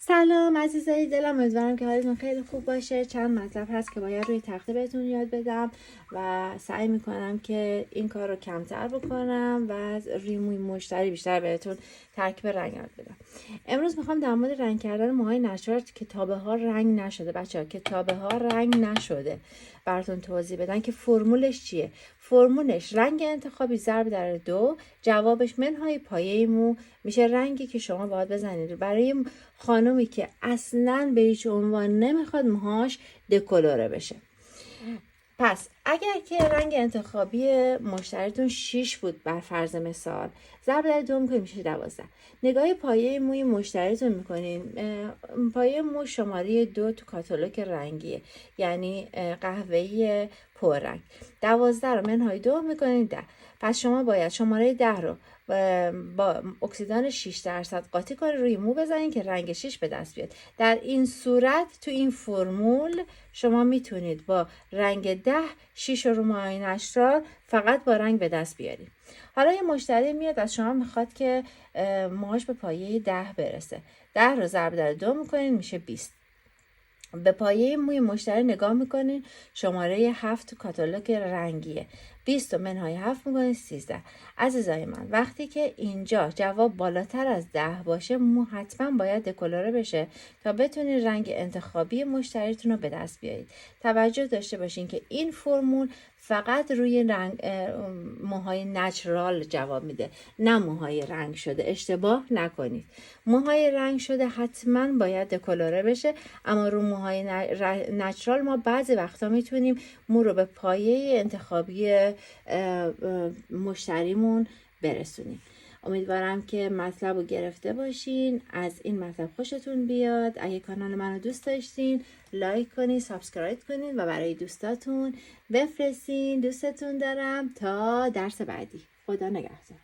سلام عزیزای دلم، امیدوارم که حالتون خیلی خوب باشه. چند مطلب هست که باید روی تخته بهتون یاد بدم و سعی میکنم که این کار رو کمتر بکنم و روی مشتری بیشتر بهتون ترکیب رنگ یاد بدم. امروز میخوام در مورد رنگ کردن موهای نچرال که تابه ها رنگ نشده. بچه‌ها که تابه ها رنگ نشده براتون توضیح بدن که فرمولش چیه. فرمولش رنگ انتخابی ضرب در 2، جوابش منهای پایه مو میشه رنگی که شما باید بزنید. برای خانومی که اصلاً به هیچ عنوان نمیخواد موهاش دکولوره بشه. پس اگر که رنگ انتخابی مشتریتون 6 بود بر فرض مثال، ضرب در 2 میکنیم میشه 12. نگاه پایه موی مشتریتون میکنین. پایه مو شماره 2 تو کاتالوگ رنگیه، یعنی قهوه‌ای پررنگ. 12 رو منهای 2 میکنین 10. پس شما باید شماره 10 رو با اکسیدان 6% قاطی کنید، روی مو بزنید که رنگ 6 به دست بیاد. در این صورت تو این فرمول شما میتونید با رنگ 10 6 رو موهای نچرال فقط با رنگ به دست بیارید. حالا یه مشتری میاد از شما میخواد که موهاش به پایه 10 برسه. 10 رو ضرب در 2 میکنین میشه 20. به پایه موی مشتری نگاه میکنین، شماره 7 تو کاتالوگ رنگیه. 20 منهای 7 میکنین 13. عزیزای من، وقتی که اینجا جواب بالاتر از 10 باشه، مو حتما باید دکولوره بشه تا بتونید رنگ انتخابی مشتریتون رو به دست بیارید. توجه داشته باشین که این فرمول فقط روی موهای نچرال جواب میده، نه موهای رنگ شده. اشتباه نکنید. موهای رنگ شده حتما باید دکولوره بشه، اما رو موهای نچرال ما بعضی وقتا میتونیم مو رو به پایه انتخابی مشتریمون برسونیم. امیدوارم که مطلب رو گرفته باشین، از این مطلب خوشتون بیاد. اگه کانال منو دوست داشتین لایک کنین، سابسکرایب کنین و برای دوستاتون بفرستین. دوستتون دارم. تا درس بعدی، خدا نگهدار.